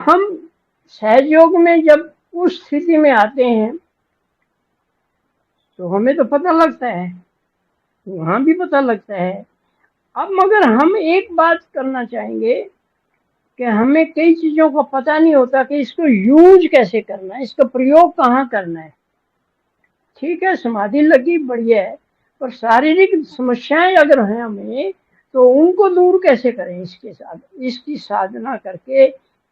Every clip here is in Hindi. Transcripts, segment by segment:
हम सहयोग में जब उस स्थिति में आते हैं तो हमें तो पता लगता है, वहां भी पता लगता है। अब मगर हम एक बात करना चाहेंगे कि हमें कई चीजों का पता नहीं होता कि इसको यूज कैसे करना है, इसका प्रयोग कहाँ करना है। ठीक है, समाधि लगी बढ़िया है, पर शारीरिक समस्याएं अगर हैं हमें, तो उनको दूर कैसे करें? इसके साथ इसकी साधना करके,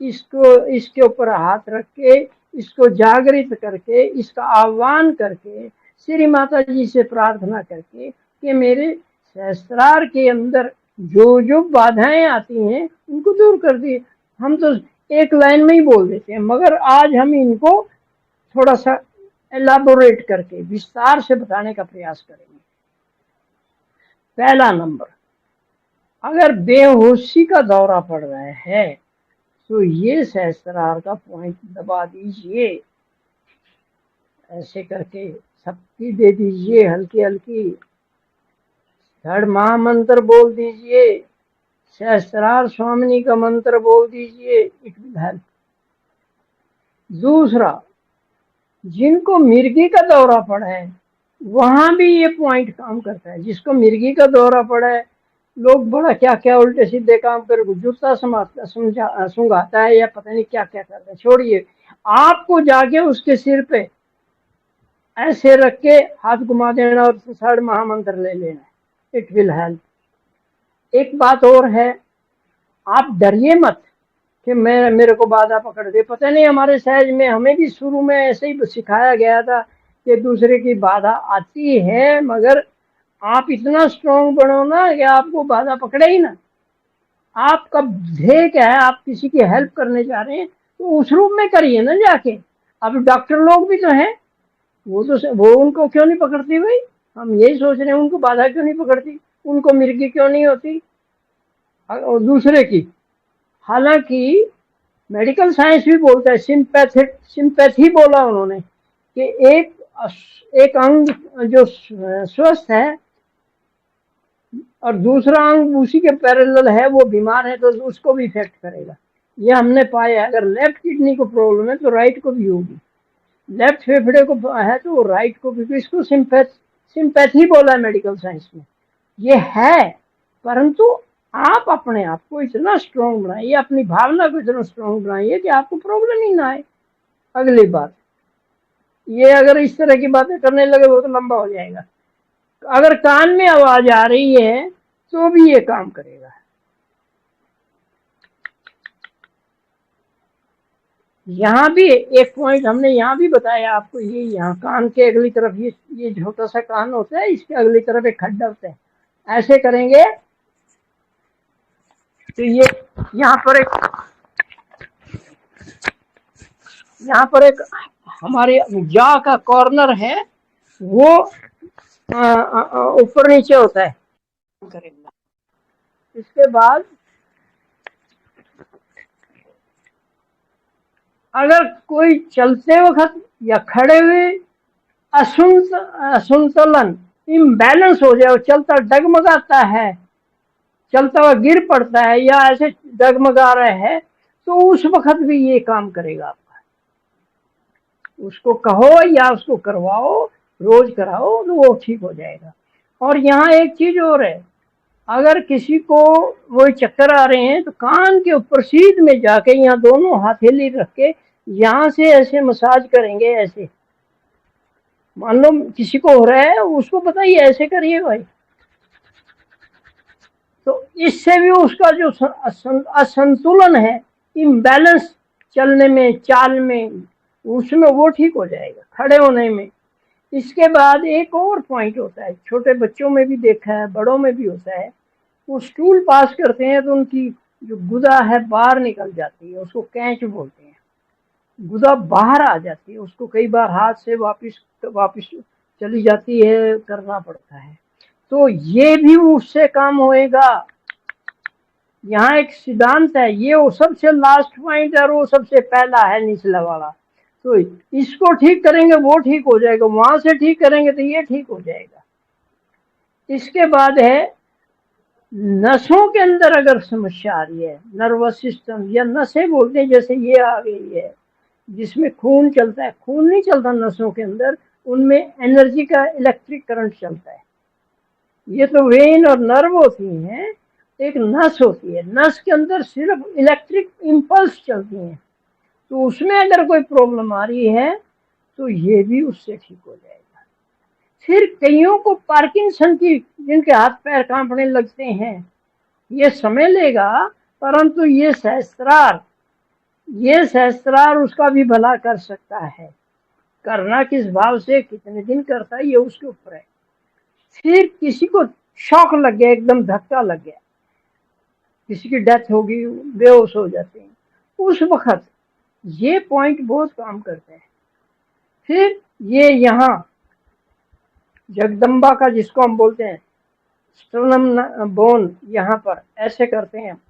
इसको इसके ऊपर हाथ रख के, इसको जागृत करके, इसका आह्वान करके, श्री माता जी से प्रार्थना करके कि मेरे सहस्त्रार के अंदर जो जो बाधाएं आती हैं उनको दूर कर दिए। हम तो एक लाइन में ही बोल देते हैं, मगर आज हम इनको थोड़ा सा एलाबोरेट करके विस्तार से बताने का प्रयास करेंगे। पहला नंबर, अगर बेहोशी का दौरा पड़ रहा है तो ये सहस्त्रार का पॉइंट दबा दीजिए, ऐसे करके शक्ति दे दीजिए, हल्की हल्की धड़ महामंत्र बोल दीजिए, सहस्त्रार स्वामिनी का मंत्र बोल दीजिए, इट विल हेल्प। दूसरा, जिनको मिर्गी का दौरा पड़ा है वहां भी ये पॉइंट काम करता है। जिसको मिर्गी का दौरा पड़ा है, लोग बड़ा क्या क्या उल्टे सीधे काम कर, जूता सुंघाता है या पता नहीं क्या क्या करता है, छोड़िए। आपको जाके उसके सिर पे ऐसे रख के हाथ घुमा देना और साढ़ महामंत्र ले लेना, इट विल हेल्प। एक बात और है, आप डरिए मत कि मैं मेरे को बाधा पकड़ दे। पता नहीं, हमारे सहज में हमें भी शुरू में ऐसे ही सिखाया गया था कि दूसरे की बाधा आती है, मगर आप इतना स्ट्रांग बनो ना कि आपको बाधा पकड़े ही ना। आपका ध्येय क्या है? आप किसी की हेल्प करने जा रहे हैं तो उस रूप में करिए ना जाके। अब डॉक्टर लोग भी तो हैं, वो उनको क्यों नहीं पकड़ती भाई? हम यही सोच रहे हैं, उनको बाधा क्यों नहीं पकड़ती, उनको मिर्गी क्यों नहीं होती और दूसरे की। हालांकि मेडिकल साइंस भी बोलता है, सिंपैथी बोला उन्होंने कि एक अंग जो स्वस्थ है और दूसरा अंग उसी के पैरेलल है, वो बीमार है तो उसको भी इफेक्ट करेगा। ये हमने पाया, अगर लेफ्ट किडनी को प्रॉब्लम है तो राइट को भी होगी, लेफ्ट फेफड़े को है तो राइट को भी। तो इसको सिंपैथी बोला है मेडिकल साइंस में। ये है, परंतु आप अपने आप को इतना स्ट्रांग बनाइए, अपनी भावना को इतना स्ट्रांग बनाइए कि आपको प्रॉब्लम ही ना आए। अगली बात, ये अगर इस तरह की बातें करने लगे वो तो लंबा हो जाएगा। अगर कान में आवाज आ रही है तो भी ये काम करेगा। यहाँ भी एक पॉइंट हमने यहाँ भी बताया आपको, ये यहाँ कान के अगली तरफ ये छोटा सा कान होता है, इसके अगली तरफ एक खड्डा होता है। ऐसे करेंगे तो ये यहाँ पर एक हमारे जा का कॉर्नर है, वो ऊपर नीचे होता है। इसके बाद अगर कोई चलते वक्त या खड़े हुए असंतुलन, इम्बैलेंस हो जाए, चलता डगमगाता है, चलता हुआ गिर पड़ता है या ऐसे डगमगा रहे है, तो उस वक्त भी ये काम करेगा आपका। उसको कहो या उसको करवाओ, रोज कराओ तो वो ठीक हो जाएगा। और यहाँ एक चीज और है, अगर किसी को वो चक्कर आ रहे हैं तो कान के ऊपर सीध में जाके यहाँ दोनों हथेली रख के यहाँ से ऐसे मसाज करेंगे। ऐसे मान लो किसी को हो रहा है, उसको बताइए ऐसे करिए भाई, तो इससे भी उसका जो असंतुलन है, इम्बैलेंस चलने में, चाल में, उसमें वो ठीक हो जाएगा, खड़े होने में। इसके बाद एक और पॉइंट होता है, छोटे बच्चों में भी देखा है, बड़ों में भी होता है। वो स्टूल पास करते हैं तो उनकी जो गुदा है बाहर निकल जाती है, उसको कैंच बोलते हैं। गुदा बाहर आ जाती है, उसको कई बार हाथ से वापस वापस चली जाती है, करना पड़ता है। तो ये भी उससे काम होएगा। यहाँ एक सिद्धांत है, ये वो सबसे लास्ट पॉइंट है और वो सबसे पहला है निचला वाला। तो इसको ठीक करेंगे वो ठीक हो जाएगा, वहां से ठीक करेंगे तो ये ठीक हो जाएगा। इसके बाद है नसों के अंदर अगर समस्या आ रही है, नर्वस सिस्टम या नसें बोलते हैं, जैसे ये आ गई है जिसमें खून चलता है, खून नहीं चलता नसों के अंदर, उनमें एनर्जी का इलेक्ट्रिक करंट चलता है। ये तो वेन और नर्व होती हैं, एक नस होती है, नस के अंदर सिर्फ इलेक्ट्रिक इम्पल्स चलती हैं। तो उसमें अगर कोई प्रॉब्लम आ रही है तो ये भी उससे ठीक हो जाएगा। फिर कईयों को पार्किंसन की, जिनके हाथ पैर कांपने लगते हैं, ये समय लेगा, परंतु ये सहस्त्रार उसका भी भला कर सकता है। करना किस भाव से, कितने दिन करता है, ये उसके ऊपर है। फिर किसी को शॉक लग गया, एकदम धक्का लग गया, किसी की डेथ होगी, बेहोश हो जाते हैं, उस वक्त ये पॉइंट बहुत काम करते हैं। फिर ये यहाँ जगदम्बा का, जिसको हम बोलते हैं स्टर्नम बोन, यहाँ पर ऐसे करते हैं,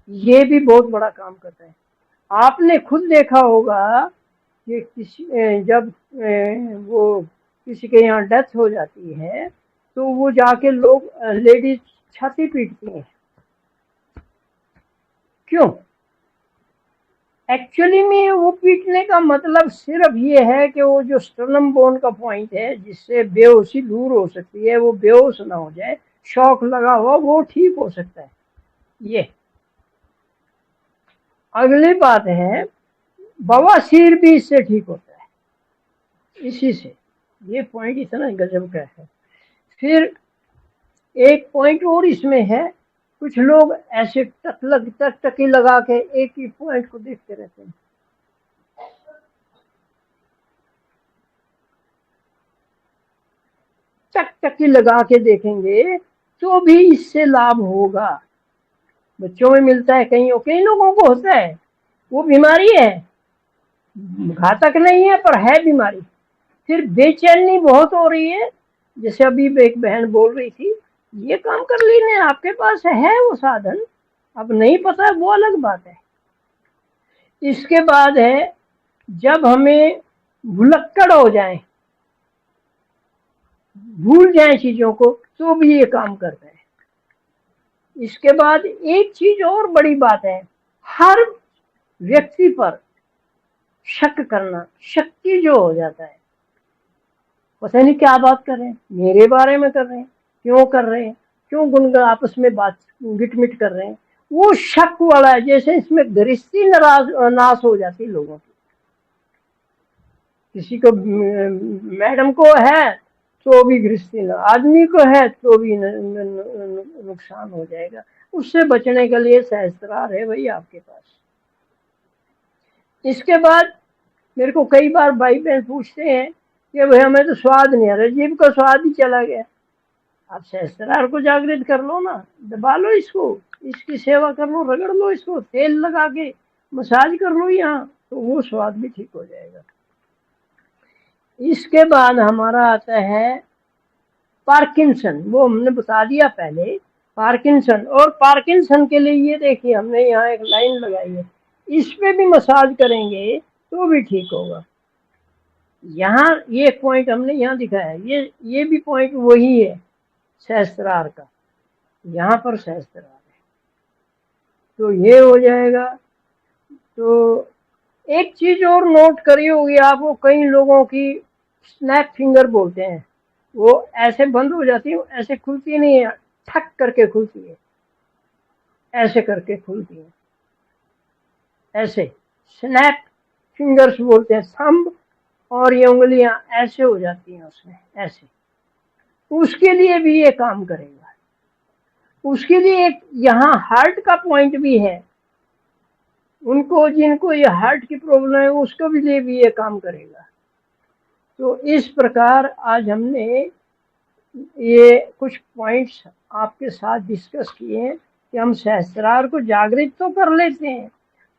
ये भी बहुत बड़ा काम करता है। आपने खुद देखा होगा कि किसी जब वो किसी के यहाँ डेथ हो जाती है तो वो जाके लोग, लेडीज छाती पीटती हैं, क्यों? एक्चुअली में वो पीटने का मतलब सिर्फ ये है कि वो जो स्टर्नम बोन का पॉइंट है, जिससे बेहोशी दूर हो सकती है, वो बेहोश ना हो जाए, शॉक लगा हुआ वो ठीक हो सकता है। ये अगली बात है, बवासीर भी इससे ठीक होता है, इसी से। ये पॉइंट इतना गजब का है। फिर एक पॉइंट और इसमें है, कुछ लोग ऐसे टकी लगा के एक ही पॉइंट को देखते रहते हैं। टकी लगा के देखेंगे तो भी इससे लाभ होगा। बच्चों में मिलता है, कई लोगों को होता है, वो बीमारी है, घातक नहीं है पर है बीमारी। फिर बेचैनी बहुत हो रही है, जैसे अभी एक बहन बोल रही थी, ये काम कर लेने आपके पास है वो साधन, अब नहीं पता, वो अलग बात है। इसके बाद है, जब हमें भुलक्कड़ हो जाए, भूल जाए चीजों को, तो भी ये काम करता है। इसके बाद एक चीज और बड़ी बात है, हर व्यक्ति पर शक करना, शक्ति जो हो जाता है, पता नहीं क्या बात कर रहे हैं, मेरे बारे में कर रहे हैं, क्यों कर रहे हैं, क्यों गुनगुन आपस में बात गिटमिट कर रहे हैं, वो शक वाला है। जैसे इसमें गृहस्थी नाश हो जाती है लोगों की। किसी को मैडम को है तो भी गृहस्थी न, आदमी को है तो भी नुकसान हो जाएगा। उससे बचने के लिए सहस्त्रार है भाई आपके पास। इसके बाद मेरे को कई बार भाई बहन पूछते हैं कि भाई हमें तो स्वाद नहीं आ रहा, जीभ का स्वाद ही चला गया। आप सहस्त्रार को जागृत कर लो ना, दबा लो इसको, इसकी सेवा कर लो, रगड़ लो इसको, तेल लगा के मसाज कर लो यहाँ, तो वो स्वाद भी ठीक हो जाएगा। इसके बाद हमारा आता है पार्किंसन, वो हमने बता दिया पहले, पार्किंसन। और पार्किंसन के लिए ये देखिए, हमने यहाँ एक लाइन लगाई है, इस पे भी मसाज करेंगे तो भी ठीक होगा। यहाँ ये पॉइंट हमने यहाँ दिखाया है, ये भी पॉइंट वही है सहस्त्रार का, यहाँ पर सहस्त्रार है, तो ये हो जाएगा। तो एक चीज और नोट करी होगी आपको, कई लोगों की स्नैप फिंगर बोलते हैं, वो ऐसे बंद हो जाती है, ऐसे खुलती नहीं है, ठक करके खुलती है, ऐसे करके खुलती है, ऐसे स्नैप फिंगर्स बोलते हैं। थंब और ये उंगलियां ऐसे हो जाती हैं उसमें, ऐसे। उसके लिए भी ये काम करेगा। उसके लिए एक यहाँ हार्ट का पॉइंट भी है, उनको जिनको ये हार्ट की प्रॉब्लम है उसको भी लिए भी ये काम करेगा। तो इस प्रकार आज हमने ये कुछ पॉइंट्स आपके साथ डिस्कस किए हैं कि हम सहस्त्रार को जागृत तो कर लेते हैं,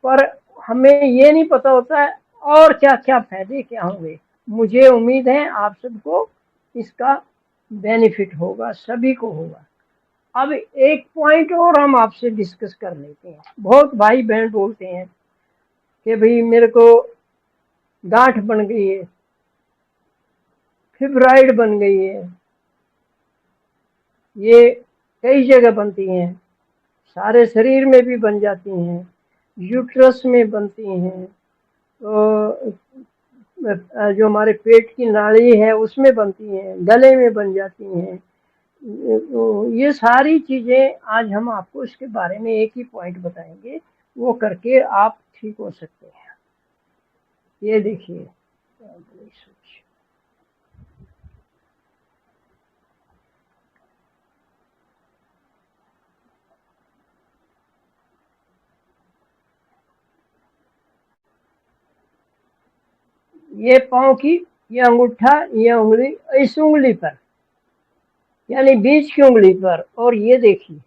पर हमें ये नहीं पता होता है और क्या क्या फायदे क्या होंगे। मुझे उम्मीद है आप सबको इसका बेनिफिट होगा, सभी को होगा। अब एक पॉइंट और हम आपसे डिस्कस कर लेते हैं। बहुत भाई बहन बोलते हैं कि भाई मेरे को गांठ बन गई है, फिब्राइड बन गई है, ये कई जगह बनती हैं, सारे शरीर में भी बन जाती हैं, यूट्रस में बनती हैं, तो जो हमारे पेट की नाड़ी है उसमें बनती हैं, गले में बन जाती हैं। तो ये सारी चीजें आज हम आपको इसके बारे में एक ही पॉइंट बताएंगे, वो करके आप ठीक हो सकते हैं। ये देखिए, ये पाँव की, ये अंगूठा, ये उंगली, इस उंगली पर यानी बीच की उंगली पर, और ये देखिए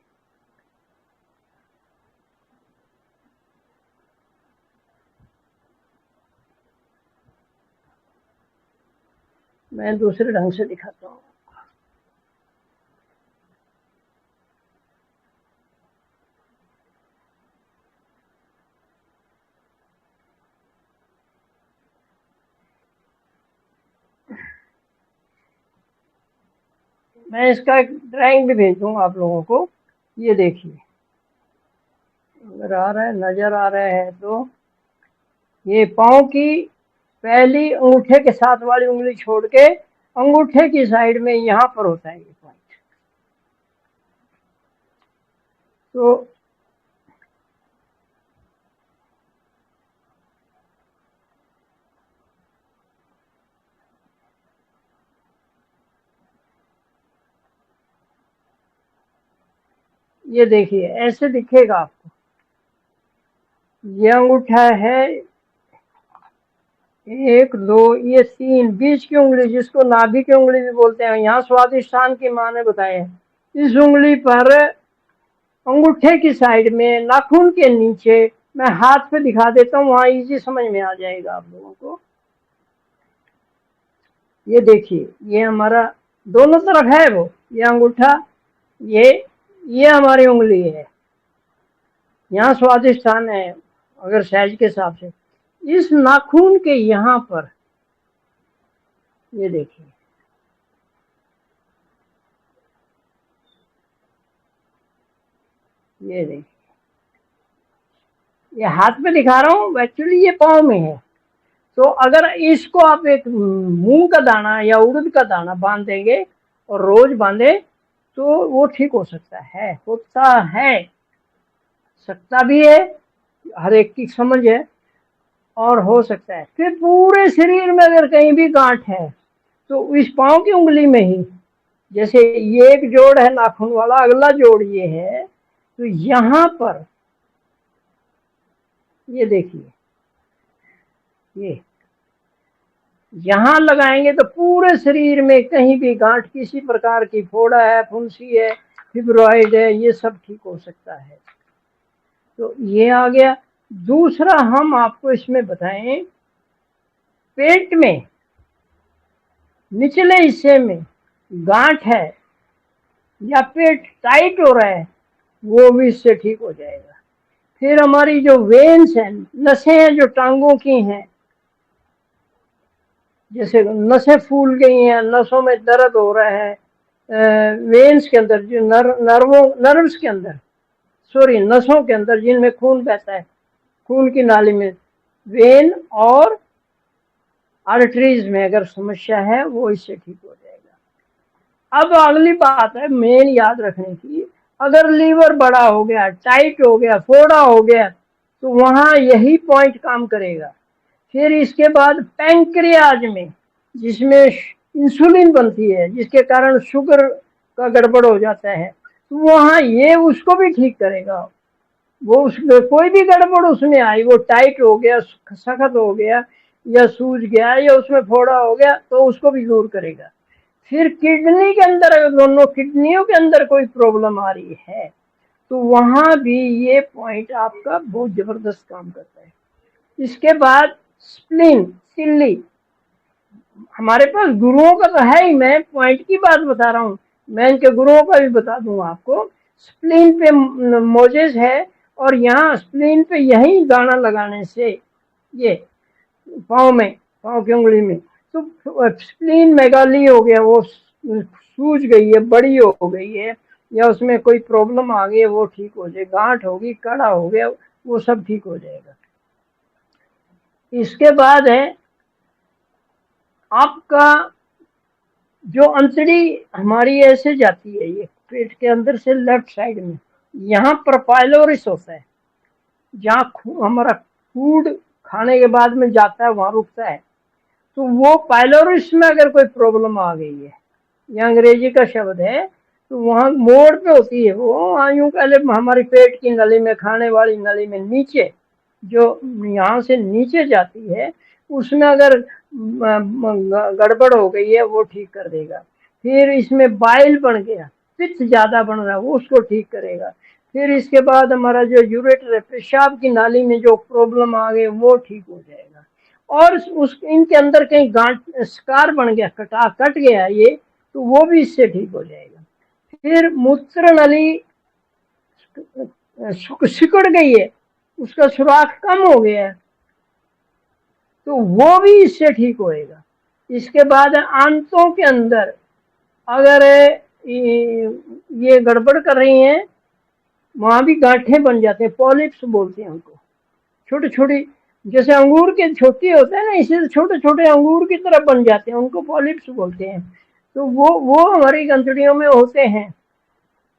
मैं दूसरे ढंग से दिखाता हूँ। मैं इसका एक ड्राइंग भी भेज दूंगा आप लोगों को। ये देखिए, अगर आ रहा है, नजर आ रहा है तो ये पाँव की पहली अंगूठे के साथ वाली उंगली छोड़ के अंगूठे की साइड में यहाँ पर होता है ये पॉइंट। तो ये देखिए ऐसे दिखेगा आपको, ये अंगूठा है, एक दो, ये तीन, बीच की उंगली जिसको नाभि की उंगली भी बोलते हैं, यहाँ स्वादिष्टान की माँ ने बताया है। इस उंगली पर अंगूठे की साइड में नाखून के नीचे, मैं हाथ पे दिखा देता हूँ, वहां इजी समझ में आ जाएगा आप लोगों को। ये देखिए, ये हमारा दोनों तरफ है वो, ये अंगूठा, ये ये हमारी उंगली है, यहाँ स्वादिष्टान है अगर साइज के हिसाब से। इस नाखून के यहाँ पर ये देखिए, ये देखिए, ये हाथ में दिखा रहा हूँ, एक्चुअली ये पाँव में है। तो अगर इसको आप एक मूंग का दाना या उड़द का दाना बांध देंगे और रोज बांधे तो वो ठीक हो सकता है, होता है, सकता भी है, हर एक की समझ है, और हो सकता है। फिर पूरे शरीर में अगर कहीं भी गांठ है तो इस पाँव की उंगली में ही, जैसे ये एक जोड़ है नाखून वाला, अगला जोड़ ये है, तो यहाँ पर ये देखिए, ये यहाँ लगाएंगे तो पूरे शरीर में कहीं भी गांठ, किसी प्रकार की फोड़ा है, फुंसी है, फिब्रॉइड है, ये सब ठीक हो सकता है। तो ये आ गया। दूसरा हम आपको इसमें बताएं, पेट में निचले हिस्से में गांठ है या पेट टाइट हो रहा है, वो भी इससे ठीक हो जाएगा। फिर हमारी जो वेन्स हैं, नसें हैं जो टांगों की हैं, जैसे नसें फूल गई हैं, नसों में दर्द हो रहा है, वेन्स के अंदर जो नर्व्स के अंदर, सॉरी नसों के अंदर जिनमें खून बहता है, खून की नाली में, वेन और आर्टरीज में अगर समस्या है वो इससे ठीक हो जाएगा। अब अगली बात है मेन याद रखने की, अगर लीवर बड़ा हो गया, टाइट हो गया, फोड़ा हो गया, तो वहां यही पॉइंट काम करेगा। फिर इसके बाद पैंक्रियाज में, जिसमें इंसुलिन बनती है, जिसके कारण शुगर का गड़बड़ हो जाता है, तो वहाँ ये उसको भी ठीक करेगा। वो उसमें कोई भी गड़बड़ उसमें आई, वो टाइट हो गया, सख्त हो गया, या सूज गया, या उसमें फोड़ा हो गया, तो उसको भी दूर करेगा। फिर किडनी के अंदर, अगर दोनों किडनियों के अंदर कोई प्रॉब्लम आ रही है तो वहां भी ये पॉइंट आपका बहुत जबरदस्त काम करता है। इसके बाद स्प्लीन, सिल्ली, हमारे पास गुरुओं का तो है ही, मैं पॉइंट की बात बता रहा हूँ, मैं इनके गुरुओं का भी बता दूंगा आपको। स्प्लीन पे मोजेस है, और यहाँ स्प्लीन पे यही दाना लगाने से, ये पाँव में, पाँव की उंगली में, तो स्प्लीन मेगाली हो गया, वो सूज गई है, बड़ी हो गई है, या उसमें कोई प्रॉब्लम आ गई है वो ठीक हो जाए, गांठ होगी, कड़ा हो गया, वो सब ठीक हो जाएगा। इसके बाद है आपका जो अंतड़ी हमारी ऐसे जाती है, ये पेट के अंदर से लेफ्ट साइड में, यहाँ पर पाइलोरिस होता है, जहाँ हमारा फूड खाने के बाद में जाता है वहां रुकता है। तो वो पाइलोरिस में अगर कोई प्रॉब्लम आ गई है, ये अंग्रेजी का शब्द है, तो वहाँ मोड़ पे होती है वो, यूं पहले हमारी पेट की नली में, खाने वाली नली में नीचे, जो यहाँ से नीचे जाती है, उसमें अगर गड़बड़ हो गई है वो ठीक कर देगा। फिर इसमें बाइल बन गया, पित्त ज्यादा बन रहा है, वो उसको ठीक करेगा। फिर इसके बाद हमारा जो यूरेटर है, पेशाब की नाली में जो प्रॉब्लम आ गई वो ठीक हो जाएगा। और उस इनके अंदर कहीं गांठ स्कार बन गया, कट गया ये, तो वो भी इससे ठीक हो जाएगा। फिर मूत्र नली सिकुड़ गई है, उसका सुराख कम हो गया है, तो वो भी इससे ठीक होएगा। इसके बाद आंतों के अंदर अगर ये गड़बड़ कर रही हैं, वहां भी गांठें बन जाते हैं, पॉलिप्स बोलते हैं उनको, छोटे छोटी, जैसे अंगूर के छोटी होते हैं ना, इसे छोटे छोटे अंगूर की तरह बन जाते हैं, उनको पॉलिप्स बोलते हैं। तो वो हमारी गंतड़ियों में होते हैं,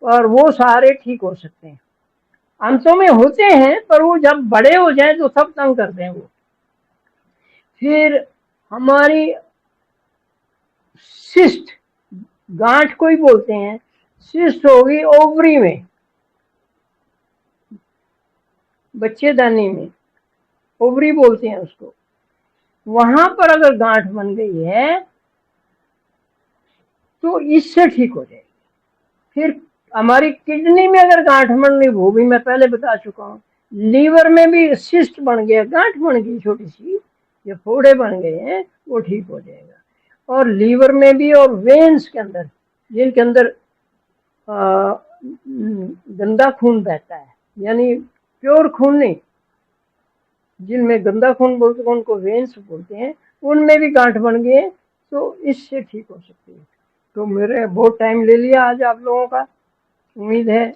और वो सारे ठीक हो सकते हैं। अंतों में होते हैं, पर वो जब बड़े हो जाए तो सब तंग करते हैं वो। फिर हमारी सिस्ट, गांठ को ही बोलते हैं, सिस्ट होगी ओवरी में, बच्चेदानी में, ओवरी बोलते हैं उसको। वहां पर अगर गांठ बन गई है तो इससे ठीक हो जाएगी। फिर हमारी किडनी में अगर गांठ बन गई, वो भी मैं पहले बता चुका हूँ। लीवर में भी सिस्ट बन गया, गांठ बन गई छोटी सी, ये फोड़े बन गए हैं, वो ठीक हो जाएगा। और लीवर में भी, और वेन्स के अंदर, जिनके अंदर गंदा खून बहता है, यानी प्योर खून नहीं, जिनमें गंदा खून बोलते हैं उनको वेन्स बोलते हैं, उनमें भी गांठ बन गए तो इससे ठीक हो सकती है। तो मेरे बहुत टाइम ले लिया आज आप लोगों का, उम्मीद है